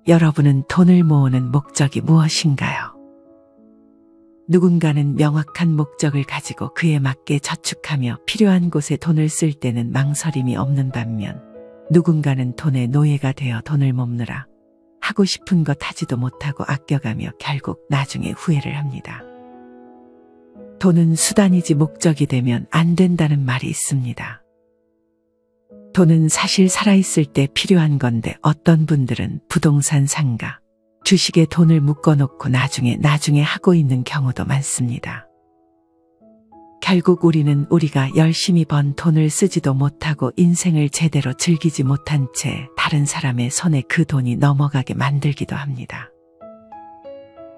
여러분은 돈을 모으는 목적이 무엇인가요? 누군가는 명확한 목적을 가지고 그에 맞게 저축하며 필요한 곳에 돈을 쓸 때는 망설임이 없는 반면, 누군가는 돈의 노예가 되어 돈을 모으느라 하고 싶은 것 하지도 못하고 아껴가며 결국 나중에 후회를 합니다. 돈은 수단이지 목적이 되면 안 된다는 말이 있습니다. 돈은 사실 살아있을 때 필요한 건데 어떤 분들은 부동산 상가, 주식에 돈을 묶어놓고 나중에 하고 있는 경우도 많습니다. 결국 우리는 우리가 열심히 번 돈을 쓰지도 못하고 인생을 제대로 즐기지 못한 채 다른 사람의 손에 그 돈이 넘어가게 만들기도 합니다.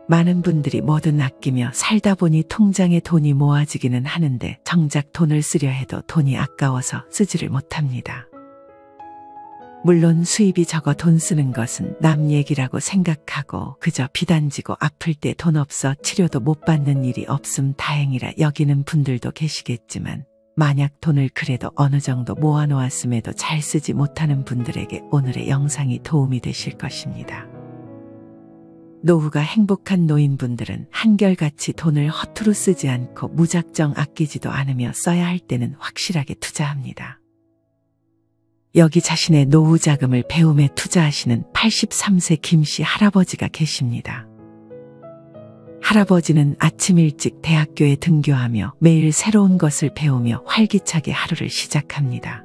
많은 분들이 뭐든 아끼며 살다 보니 통장에 돈이 모아지기는 하는데 정작 돈을 쓰려 해도 돈이 아까워서 쓰지를 못합니다. 물론 수입이 적어 돈 쓰는 것은 남 얘기라고 생각하고 그저 비단지고 아플 때 돈 없어 치료도 못 받는 일이 없음 다행이라 여기는 분들도 계시겠지만, 만약 돈을 그래도 어느 정도 모아놓았음에도 잘 쓰지 못하는 분들에게 오늘의 영상이 도움이 되실 것입니다. 노후가 행복한 노인분들은 한결같이 돈을 허투루 쓰지 않고 무작정 아끼지도 않으며 써야 할 때는 확실하게 투자합니다. 여기 자신의 노후 자금을 배움에 투자하시는 83세 김씨 할아버지가 계십니다. 할아버지는 아침 일찍 대학교에 등교하며 매일 새로운 것을 배우며 활기차게 하루를 시작합니다.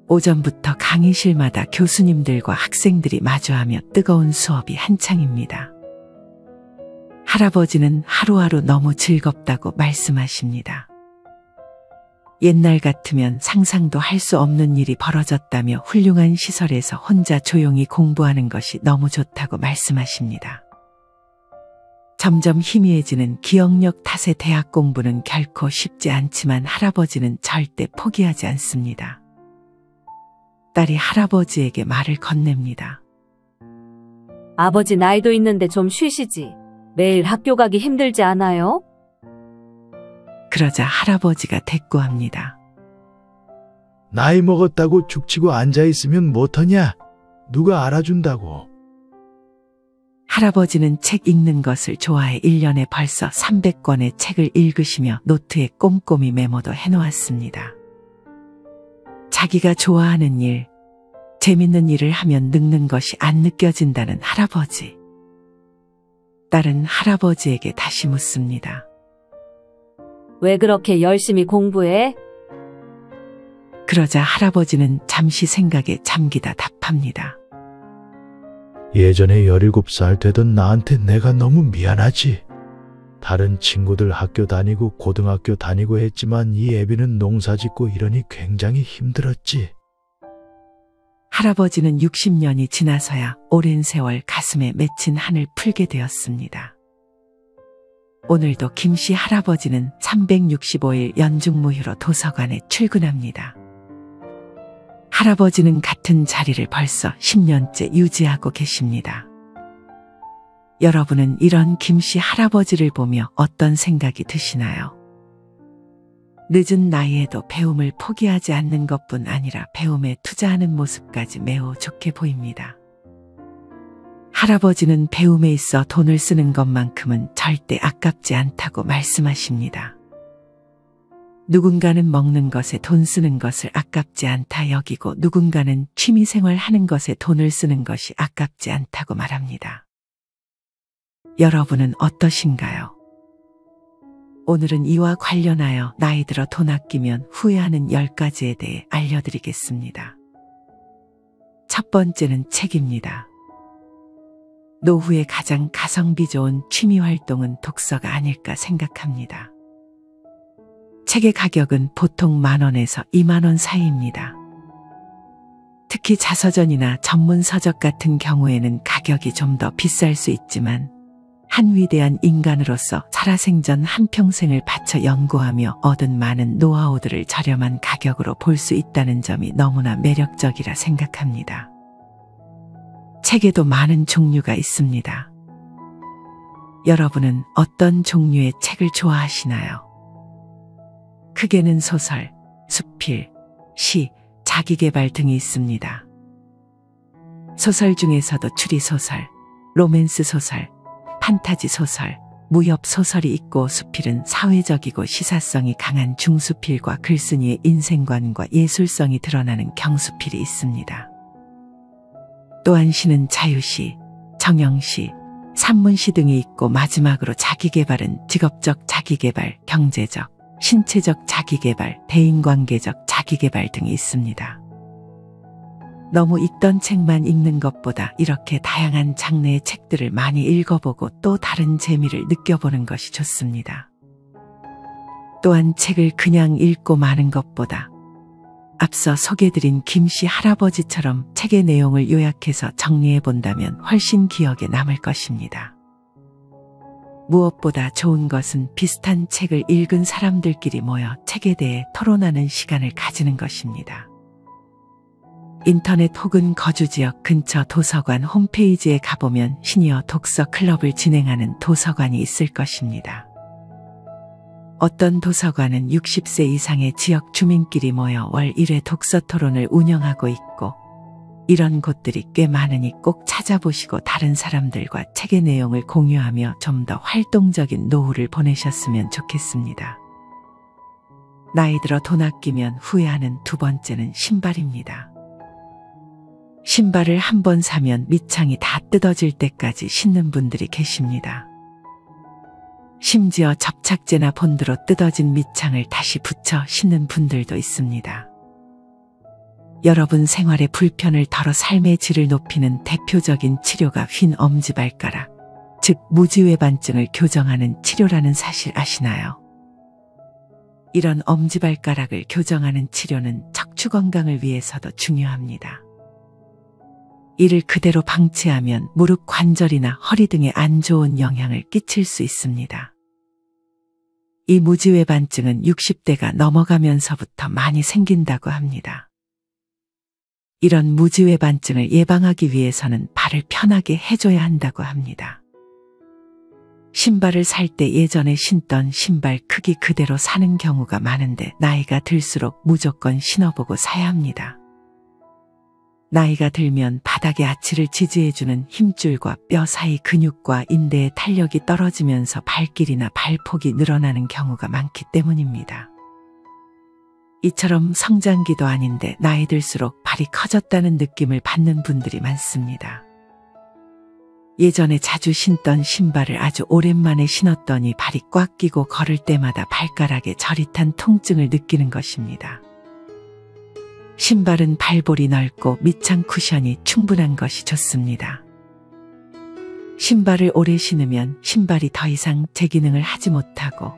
오전부터 강의실마다 교수님들과 학생들이 마주하며 뜨거운 수업이 한창입니다. 할아버지는 하루하루 너무 즐겁다고 말씀하십니다. 옛날 같으면 상상도 할 수 없는 일이 벌어졌다며 훌륭한 시설에서 혼자 조용히 공부하는 것이 너무 좋다고 말씀하십니다. 점점 희미해지는 기억력 탓에 대학 공부는 결코 쉽지 않지만 할아버지는 절대 포기하지 않습니다. 딸이 할아버지에게 말을 건넵니다. 아버지 나이도 있는데 좀 쉬시지. 매일 학교 가기 힘들지 않아요? 그러자 할아버지가 대꾸합니다. 나이 먹었다고 죽치고 앉아있으면 못하냐? 누가 알아준다고. 할아버지는 책 읽는 것을 좋아해 1년에 벌써 300권의 책을 읽으시며 노트에 꼼꼼히 메모도 해놓았습니다. 자기가 좋아하는 일, 재밌는 일을 하면 늙는 것이 안 느껴진다는 할아버지. 딸은 할아버지에게 다시 묻습니다. 왜 그렇게 열심히 공부해? 그러자 할아버지는 잠시 생각에 잠기다 답합니다. 예전에 17살 되던 나한테 내가 너무 미안하지. 다른 친구들 학교 다니고 고등학교 다니고 했지만 이 애비는 농사 짓고 이러니 굉장히 힘들었지. 할아버지는 60년이 지나서야 오랜 세월 가슴에 맺힌 한을 풀게 되었습니다. 오늘도 김씨 할아버지는 365일 연중무휴로 도서관에 출근합니다. 할아버지는 같은 자리를 벌써 10년째 유지하고 계십니다. 여러분은 이런 김씨 할아버지를 보며 어떤 생각이 드시나요? 늦은 나이에도 배움을 포기하지 않는 것뿐 아니라 배움에 투자하는 모습까지 매우 좋게 보입니다. 할아버지는 배움에 있어 돈을 쓰는 것만큼은 절대 아깝지 않다고 말씀하십니다. 누군가는 먹는 것에 돈 쓰는 것을 아깝지 않다 여기고 누군가는 취미생활 하는 것에 돈을 쓰는 것이 아깝지 않다고 말합니다. 여러분은 어떠신가요? 오늘은 이와 관련하여 나이 들어 돈 아끼면 후회하는 10가지에 대해 알려드리겠습니다. 첫 번째는 책입니다. 노후에 가장 가성비 좋은 취미 활동은 독서가 아닐까 생각합니다. 책의 가격은 보통 10,000원에서 20,000원 사이입니다. 특히 자서전이나 전문 서적 같은 경우에는 가격이 좀 더 비쌀 수 있지만 한 위대한 인간으로서 살아생전 한평생을 바쳐 연구하며 얻은 많은 노하우들을 저렴한 가격으로 볼 수 있다는 점이 너무나 매력적이라 생각합니다. 책에도 많은 종류가 있습니다. 여러분은 어떤 종류의 책을 좋아하시나요? 크게는 소설, 수필, 시, 자기계발 등이 있습니다. 소설 중에서도 추리소설, 로맨스 소설, 판타지 소설, 무협 소설이 있고 수필은 사회적이고 시사성이 강한 중수필과 글쓴이의 인생관과 예술성이 드러나는 경수필이 있습니다. 또한 시는 자유시, 정형시, 산문시 등이 있고 마지막으로 자기계발은 직업적 자기계발, 경제적, 신체적 자기계발, 대인관계적 자기계발 등이 있습니다. 너무 읽던 책만 읽는 것보다 이렇게 다양한 장르의 책들을 많이 읽어보고 또 다른 재미를 느껴보는 것이 좋습니다. 또한 책을 그냥 읽고 마는 것보다 앞서 소개드린 김씨 할아버지처럼 책의 내용을 요약해서 정리해 본다면 훨씬 기억에 남을 것입니다. 무엇보다 좋은 것은 비슷한 책을 읽은 사람들끼리 모여 책에 대해 토론하는 시간을 가지는 것입니다. 인터넷 혹은 거주지역 근처 도서관 홈페이지에 가보면 시니어 독서 클럽을 진행하는 도서관이 있을 것입니다. 어떤 도서관은 60세 이상의 지역 주민끼리 모여 월 1회 독서 토론을 운영하고 있고 이런 곳들이 꽤 많으니 꼭 찾아보시고 다른 사람들과 책의 내용을 공유하며 좀 더 활동적인 노후를 보내셨으면 좋겠습니다. 나이 들어 돈 아끼면 후회하는 두 번째는 신발입니다. 신발을 한 번 사면 밑창이 다 뜯어질 때까지 신는 분들이 계십니다. 심지어 접착제나 본드로 뜯어진 밑창을 다시 붙여 신는 분들도 있습니다. 여러분 생활의 불편을 덜어 삶의 질을 높이는 대표적인 치료가 휜 엄지발가락, 즉 무지외반증을 교정하는 치료라는 사실 아시나요? 이런 엄지발가락을 교정하는 치료는 척추 건강을 위해서도 중요합니다. 이를 그대로 방치하면 무릎 관절이나 허리 등에 안 좋은 영향을 끼칠 수 있습니다. 이 무지외반증은 60대가 넘어가면서부터 많이 생긴다고 합니다. 이런 무지외반증을 예방하기 위해서는 발을 편하게 해줘야 한다고 합니다. 신발을 살 때 예전에 신던 신발 크기 그대로 사는 경우가 많은데 나이가 들수록 무조건 신어보고 사야 합니다. 나이가 들면 바닥의 아치를 지지해주는 힘줄과 뼈 사이 근육과 인대의 탄력이 떨어지면서 발길이나 발폭이 늘어나는 경우가 많기 때문입니다. 이처럼 성장기도 아닌데 나이 들수록 발이 커졌다는 느낌을 받는 분들이 많습니다. 예전에 자주 신던 신발을 아주 오랜만에 신었더니 발이 꽉 끼고 걸을 때마다 발가락에 저릿한 통증을 느끼는 것입니다. 신발은 발볼이 넓고 밑창 쿠션이 충분한 것이 좋습니다. 신발을 오래 신으면 신발이 더 이상 제 기능을 하지 못하고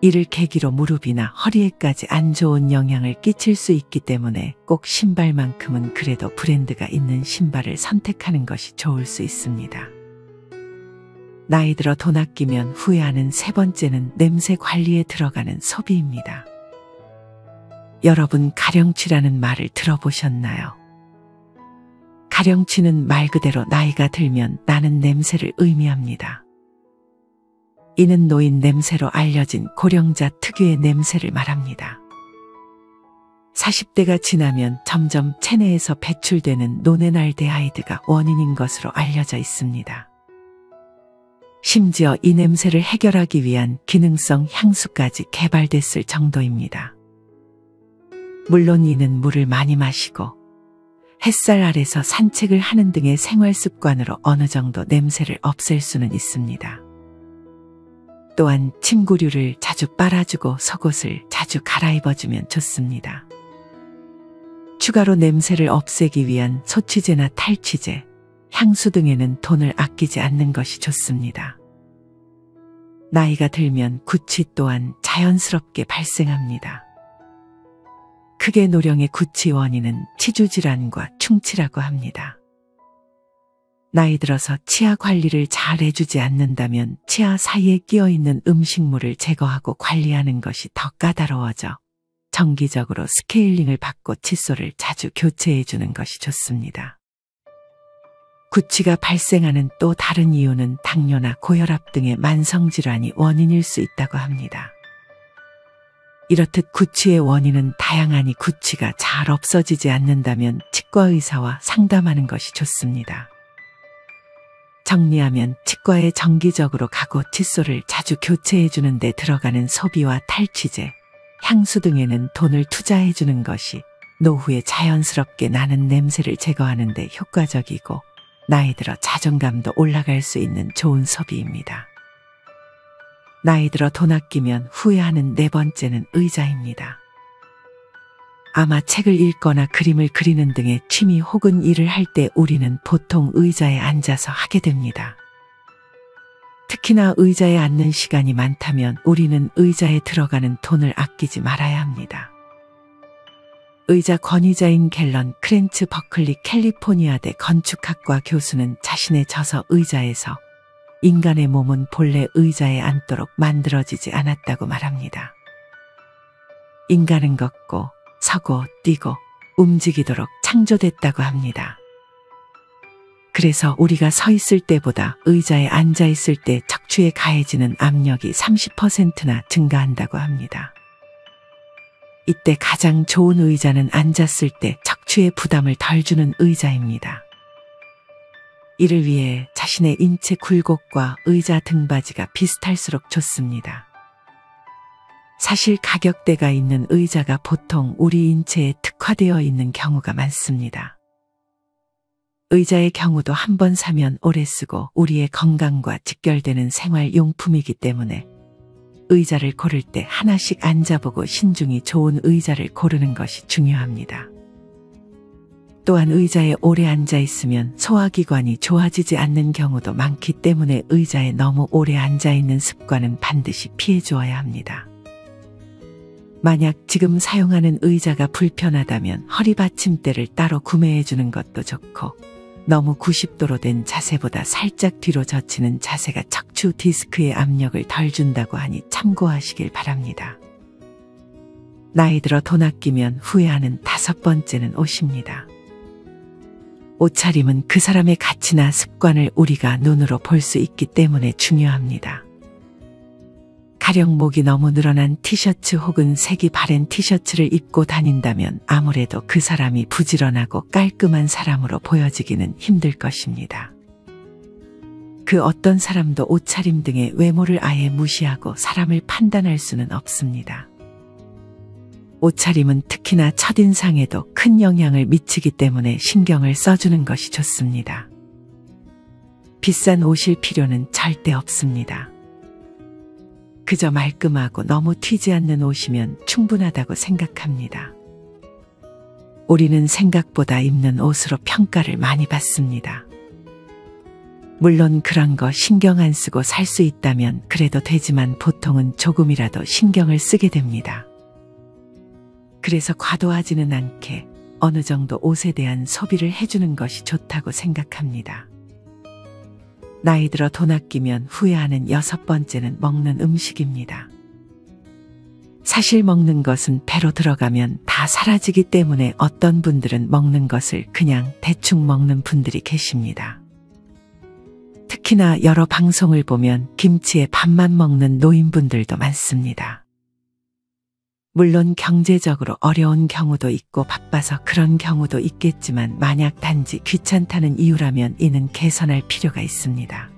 이를 계기로 무릎이나 허리에까지 안 좋은 영향을 끼칠 수 있기 때문에 꼭 신발만큼은 그래도 브랜드가 있는 신발을 선택하는 것이 좋을 수 있습니다. 나이 들어 돈 아끼면 후회하는 세 번째는 냄새 관리에 들어가는 소비입니다. 여러분 가령취라는 말을 들어보셨나요? 가령취는 말 그대로 나이가 들면 나는 냄새를 의미합니다. 이는 노인 냄새로 알려진 고령자 특유의 냄새를 말합니다. 40대가 지나면 점점 체내에서 배출되는 노네날데하이드가 원인인 것으로 알려져 있습니다. 심지어 이 냄새를 해결하기 위한 기능성 향수까지 개발됐을 정도입니다. 물론 이는 물을 많이 마시고 햇살 아래서 산책을 하는 등의 생활 습관으로 어느 정도 냄새를 없앨 수는 있습니다. 또한 침구류를 자주 빨아주고 속옷을 자주 갈아입어주면 좋습니다. 추가로 냄새를 없애기 위한 소취제나 탈취제, 향수 등에는 돈을 아끼지 않는 것이 좋습니다. 나이가 들면 구취 또한 자연스럽게 발생합니다. 크게 노령의 구취 원인은 치주질환과 충치라고 합니다. 나이 들어서 치아 관리를 잘 해주지 않는다면 치아 사이에 끼어있는 음식물을 제거하고 관리하는 것이 더 까다로워져 정기적으로 스케일링을 받고 칫솔을 자주 교체해주는 것이 좋습니다. 구취가 발생하는 또 다른 이유는 당뇨나 고혈압 등의 만성질환이 원인일 수 있다고 합니다. 이렇듯 구취의 원인은 다양하니 구취가 잘 없어지지 않는다면 치과 의사와 상담하는 것이 좋습니다. 정리하면 치과에 정기적으로 가고 칫솔을 자주 교체해 주는 데 들어가는 소비와 탈취제, 향수 등에는 돈을 투자해 주는 것이 노후에 자연스럽게 나는 냄새를 제거하는 데 효과적이고 나이 들어 자존감도 올라갈 수 있는 좋은 소비입니다. 나이 들어 돈 아끼면 후회하는 네 번째는 의자입니다. 아마 책을 읽거나 그림을 그리는 등의 취미 혹은 일을 할 때 우리는 보통 의자에 앉아서 하게 됩니다. 특히나 의자에 앉는 시간이 많다면 우리는 의자에 들어가는 돈을 아끼지 말아야 합니다. 의자 권위자인 갤런 크렌츠 버클리 캘리포니아대 건축학과 교수는 자신의 저서 의자에서 인간의 몸은 본래 의자에 앉도록 만들어지지 않았다고 말합니다. 인간은 걷고 서고 뛰고 움직이도록 창조됐다고 합니다. 그래서 우리가 서 있을 때보다 의자에 앉아 있을 때 척추에 가해지는 압력이 30%나 증가한다고 합니다. 이때 가장 좋은 의자는 앉았을 때 척추에 부담을 덜 주는 의자입니다. 이를 위해 자신의 인체 굴곡과 의자 등받이가 비슷할수록 좋습니다. 사실 가격대가 있는 의자가 보통 우리 인체에 특화되어 있는 경우가 많습니다. 의자의 경우도 한 번 사면 오래 쓰고 우리의 건강과 직결되는 생활용품이기 때문에 의자를 고를 때 하나씩 앉아보고 신중히 좋은 의자를 고르는 것이 중요합니다. 또한 의자에 오래 앉아 있으면 소화기관이 좋아지지 않는 경우도 많기 때문에 의자에 너무 오래 앉아 있는 습관은 반드시 피해 주어야 합니다. 만약 지금 사용하는 의자가 불편하다면 허리 받침대를 따로 구매해 주는 것도 좋고 너무 90도로 된 자세보다 살짝 뒤로 젖히는 자세가 척추 디스크의 압력을 덜 준다고 하니 참고하시길 바랍니다. 나이 들어 돈 아끼면 후회하는 다섯 번째는 옷입니다. 옷차림은 그 사람의 가치나 습관을 우리가 눈으로 볼 수 있기 때문에 중요합니다. 가령 목이 너무 늘어난 티셔츠 혹은 색이 바랜 티셔츠를 입고 다닌다면 아무래도 그 사람이 부지런하고 깔끔한 사람으로 보여지기는 힘들 것입니다. 그 어떤 사람도 옷차림 등의 외모를 아예 무시하고 사람을 판단할 수는 없습니다. 옷차림은 특히나 첫인상에도 큰 영향을 미치기 때문에 신경을 써주는 것이 좋습니다. 비싼 옷일 필요는 절대 없습니다. 그저 말끔하고 너무 튀지 않는 옷이면 충분하다고 생각합니다. 우리는 생각보다 입는 옷으로 평가를 많이 받습니다. 물론 그런 거 신경 안 쓰고 살 수 있다면 그래도 되지만 보통은 조금이라도 신경을 쓰게 됩니다. 그래서 과도하지는 않게 어느 정도 옷에 대한 소비를 해주는 것이 좋다고 생각합니다. 나이 들어 돈 아끼면 후회하는 여섯 번째는 먹는 음식입니다. 사실 먹는 것은 배로 들어가면 다 사라지기 때문에 어떤 분들은 먹는 것을 그냥 대충 먹는 분들이 계십니다. 특히나 여러 방송을 보면 김치에 밥만 먹는 노인분들도 많습니다. 물론 경제적으로 어려운 경우도 있고 바빠서 그런 경우도 있겠지만 만약 단지 귀찮다는 이유라면 이는 개선할 필요가 있습니다.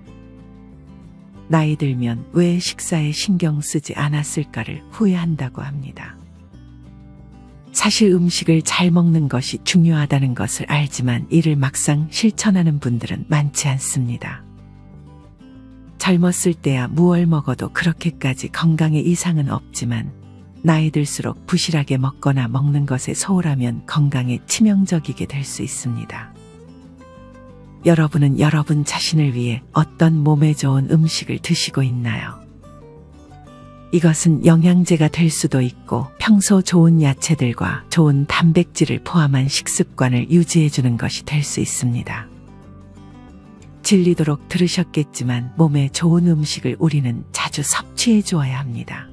나이 들면 왜 식사에 신경 쓰지 않았을까를 후회한다고 합니다. 사실 음식을 잘 먹는 것이 중요하다는 것을 알지만 이를 막상 실천하는 분들은 많지 않습니다. 젊었을 때야 무얼 먹어도 그렇게까지 건강에 이상은 없지만 나이 들수록 부실하게 먹거나 먹는 것에 소홀하면 건강에 치명적이게 될 수 있습니다. 여러분은 여러분 자신을 위해 어떤 몸에 좋은 음식을 드시고 있나요? 이것은 영양제가 될 수도 있고 평소 좋은 야채들과 좋은 단백질을 포함한 식습관을 유지해 주는 것이 될 수 있습니다. 질리도록 들으셨겠지만 몸에 좋은 음식을 우리는 자주 섭취해 주어야 합니다.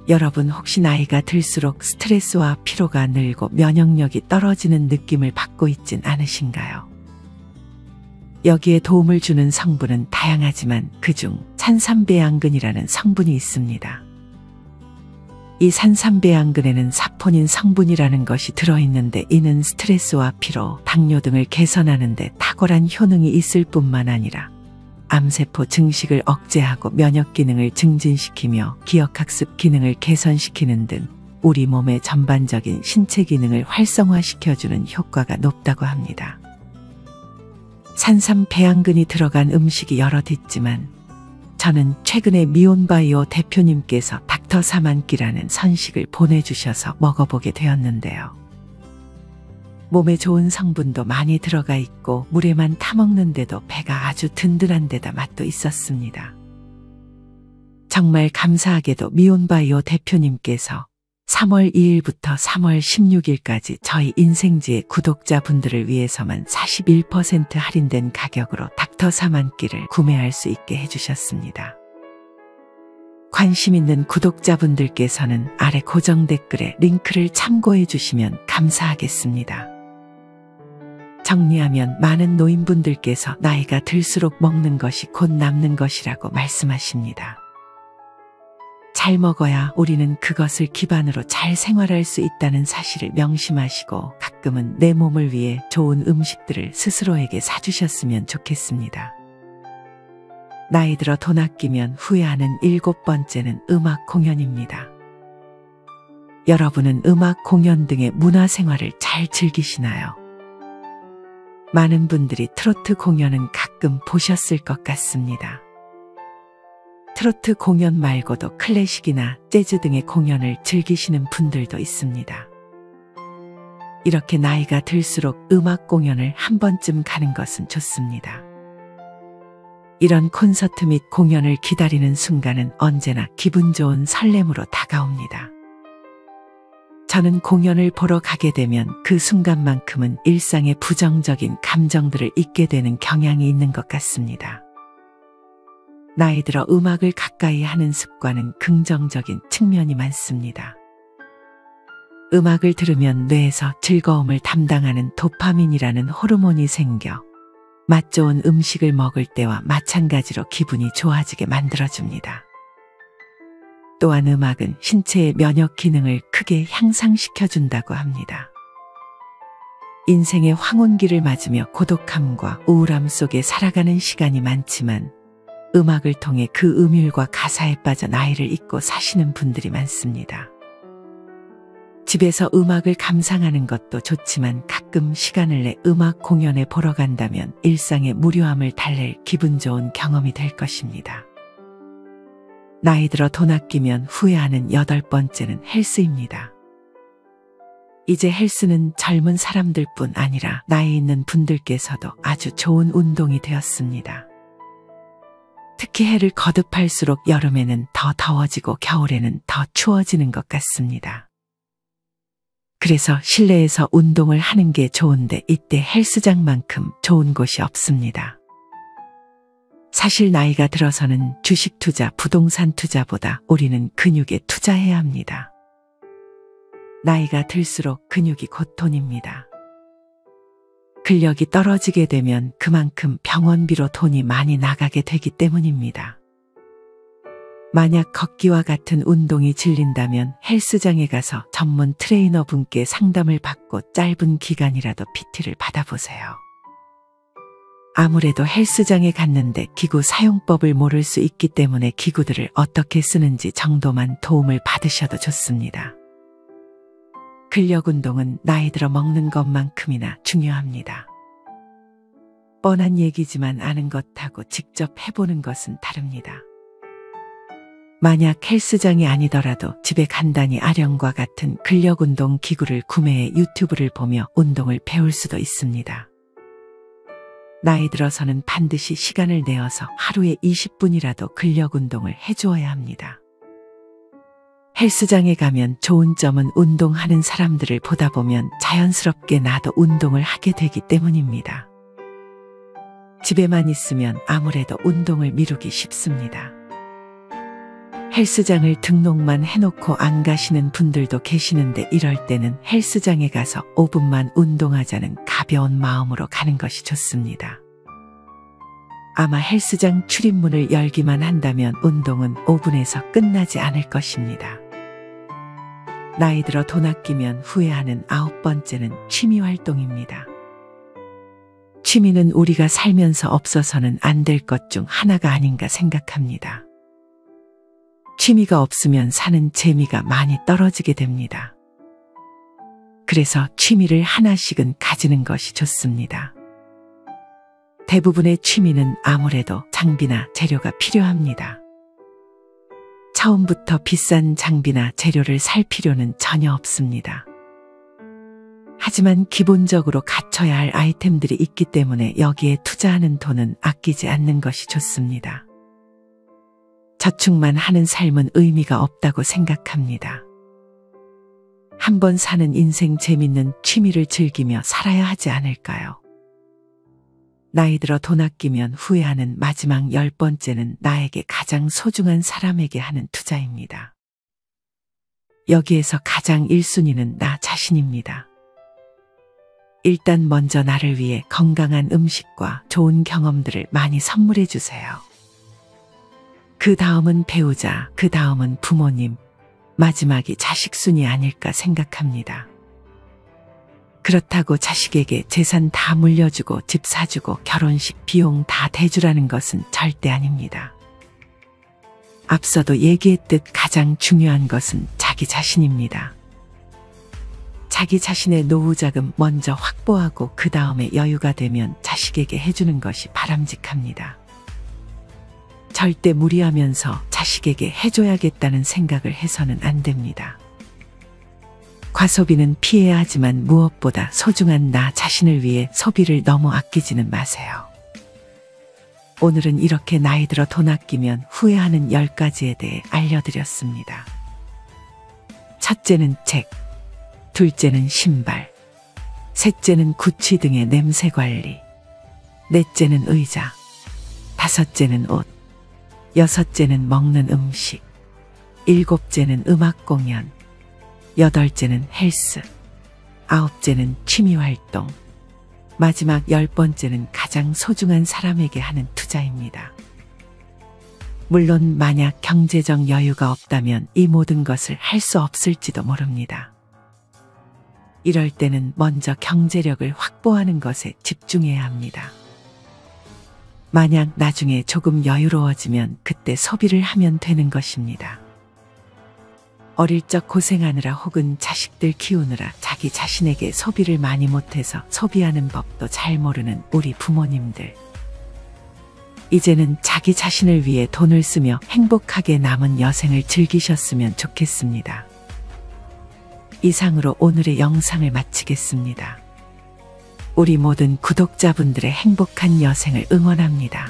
여러분 혹시 나이가 들수록 스트레스와 피로가 늘고 면역력이 떨어지는 느낌을 받고 있진 않으신가요? 여기에 도움을 주는 성분은 다양하지만 그중 산삼배양근이라는 성분이 있습니다. 이 산삼배양근에는 사포닌 성분이라는 것이 들어있는데 이는 스트레스와 피로, 당뇨 등을 개선하는 데 탁월한 효능이 있을 뿐만 아니라 암세포 증식을 억제하고 면역 기능을 증진시키며 기억학습 기능을 개선시키는 등 우리 몸의 전반적인 신체 기능을 활성화시켜주는 효과가 높다고 합니다. 산삼배양근이 들어간 음식이 여럿 있지만 저는 최근에 미온바이오 대표님께서 닥터 사만끼라는 선식을 보내주셔서 먹어보게 되었는데요. 몸에 좋은 성분도 많이 들어가 있고 물에만 타먹는데도 배가 아주 든든한 데다 맛도 있었습니다. 정말 감사하게도 미온바이오 대표님께서 3월 2일부터 3월 16일까지 저희 인생지의 구독자분들을 위해서만 41% 할인된 가격으로 닥터 사만끼를 구매할 수 있게 해주셨습니다. 관심 있는 구독자분들께서는 아래 고정 댓글에 링크를 참고해 주시면 감사하겠습니다. 정리하면 많은 노인분들께서 나이가 들수록 먹는 것이 곧 남는 것이라고 말씀하십니다. 잘 먹어야 우리는 그것을 기반으로 잘 생활할 수 있다는 사실을 명심하시고 가끔은 내 몸을 위해 좋은 음식들을 스스로에게 사주셨으면 좋겠습니다. 나이 들어 돈 아끼면 후회하는 7번째는 음악 공연입니다. 여러분은 음악 공연 등의 문화생활을 잘 즐기시나요? 많은 분들이 트로트 공연은 가끔 보셨을 것 같습니다. 트로트 공연 말고도 클래식이나 재즈 등의 공연을 즐기시는 분들도 있습니다. 이렇게 나이가 들수록 음악 공연을 한 번쯤 가는 것은 좋습니다. 이런 콘서트 및 공연을 기다리는 순간은 언제나 기분 좋은 설렘으로 다가옵니다. 저는 공연을 보러 가게 되면 그 순간만큼은 일상의 부정적인 감정들을 잊게 되는 경향이 있는 것 같습니다. 나이 들어 음악을 가까이 하는 습관은 긍정적인 측면이 많습니다. 음악을 들으면 뇌에서 즐거움을 담당하는 도파민이라는 호르몬이 생겨 맛 좋은 음식을 먹을 때와 마찬가지로 기분이 좋아지게 만들어줍니다. 또한 음악은 신체의 면역 기능을 크게 향상시켜준다고 합니다. 인생의 황혼기를 맞으며 고독함과 우울함 속에 살아가는 시간이 많지만 음악을 통해 그 음율과 가사에 빠져 나이를 잊고 사시는 분들이 많습니다. 집에서 음악을 감상하는 것도 좋지만 가끔 시간을 내 음악 공연에 보러 간다면 일상의 무료함을 달랠 기분 좋은 경험이 될 것입니다. 나이 들어 돈 아끼면 후회하는 8번째는 헬스입니다. 이제 헬스는 젊은 사람들뿐 아니라 나이 있는 분들께서도 아주 좋은 운동이 되었습니다. 특히 해를 거듭할수록 여름에는 더 더워지고 겨울에는 더 추워지는 것 같습니다. 그래서 실내에서 운동을 하는 게 좋은데 이때 헬스장만큼 좋은 곳이 없습니다. 사실 나이가 들어서는 주식 투자, 부동산 투자보다 우리는 근육에 투자해야 합니다. 나이가 들수록 근육이 곧 돈입니다. 근력이 떨어지게 되면 그만큼 병원비로 돈이 많이 나가게 되기 때문입니다. 만약 걷기와 같은 운동이 질린다면 헬스장에 가서 전문 트레이너 분께 상담을 받고 짧은 기간이라도 PT를 받아보세요. 아무래도 헬스장에 갔는데 기구 사용법을 모를 수 있기 때문에 기구들을 어떻게 쓰는지 정도만 도움을 받으셔도 좋습니다. 근력 운동은 나이 들어 먹는 것만큼이나 중요합니다. 뻔한 얘기지만 아는 것하고 직접 해보는 것은 다릅니다. 만약 헬스장이 아니더라도 집에 간단히 아령과 같은 근력 운동 기구를 구매해 유튜브를 보며 운동을 배울 수도 있습니다. 나이 들어서는 반드시 시간을 내어서 하루에 20분이라도 근력 운동을 해주어야 합니다. 헬스장에 가면 좋은 점은 운동하는 사람들을 보다 보면 자연스럽게 나도 운동을 하게 되기 때문입니다. 집에만 있으면 아무래도 운동을 미루기 쉽습니다. 헬스장을 등록만 해놓고 안 가시는 분들도 계시는데 이럴 때는 헬스장에 가서 5분만 운동하자는 가벼운 마음으로 가는 것이 좋습니다. 아마 헬스장 출입문을 열기만 한다면 운동은 5분에서 끝나지 않을 것입니다. 나이 들어 돈 아끼면 후회하는 9번째는 취미 활동입니다. 취미는 우리가 살면서 없어서는 안 될 것 중 하나가 아닌가 생각합니다. 취미가 없으면 사는 재미가 많이 떨어지게 됩니다. 그래서 취미를 하나씩은 가지는 것이 좋습니다. 대부분의 취미는 아무래도 장비나 재료가 필요합니다. 처음부터 비싼 장비나 재료를 살 필요는 전혀 없습니다. 하지만 기본적으로 갖춰야 할 아이템들이 있기 때문에 여기에 투자하는 돈은 아끼지 않는 것이 좋습니다. 저축만 하는 삶은 의미가 없다고 생각합니다. 한번 사는 인생 재밌는 취미를 즐기며 살아야 하지 않을까요? 나이 들어 돈 아끼면 후회하는 마지막 10번째는 나에게 가장 소중한 사람에게 하는 투자입니다. 여기에서 가장 1순위는 나 자신입니다. 일단 먼저 나를 위해 건강한 음식과 좋은 경험들을 많이 선물해 주세요. 그 다음은 배우자, 그 다음은 부모님, 마지막이 자식 순위 아닐까 생각합니다. 그렇다고 자식에게 재산 다 물려주고 집 사주고 결혼식 비용 다 대주라는 것은 절대 아닙니다. 앞서도 얘기했듯 가장 중요한 것은 자기 자신입니다. 자기 자신의 노후 자금 먼저 확보하고 그 다음에 여유가 되면 자식에게 해주는 것이 바람직합니다. 절대 무리하면서 자식에게 해줘야겠다는 생각을 해서는 안 됩니다. 과소비는 피해야 하지만 무엇보다 소중한 나 자신을 위해 소비를 너무 아끼지는 마세요. 오늘은 이렇게 나이 들어 돈 아끼면 후회하는 10가지에 대해 알려드렸습니다. 첫째는 책, 둘째는 신발, 셋째는 구취 등의 냄새 관리, 넷째는 의자, 다섯째는 옷, 여섯째는 먹는 음식, 일곱째는 음악 공연, 여덟째는 헬스, 아홉째는 취미 활동, 마지막 10번째는 가장 소중한 사람에게 하는 투자입니다. 물론 만약 경제적 여유가 없다면 이 모든 것을 할 수 없을지도 모릅니다. 이럴 때는 먼저 경제력을 확보하는 것에 집중해야 합니다. 만약 나중에 조금 여유로워지면 그때 소비를 하면 되는 것입니다. 어릴 적 고생하느라 혹은 자식들 키우느라 자기 자신에게 소비를 많이 못해서 소비하는 법도 잘 모르는 우리 부모님들. 이제는 자기 자신을 위해 돈을 쓰며 행복하게 남은 여생을 즐기셨으면 좋겠습니다. 이상으로 오늘의 영상을 마치겠습니다. 우리 모든 구독자분들의 행복한 여생을 응원합니다.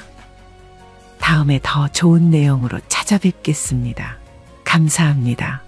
다음에 더 좋은 내용으로 찾아뵙겠습니다. 감사합니다.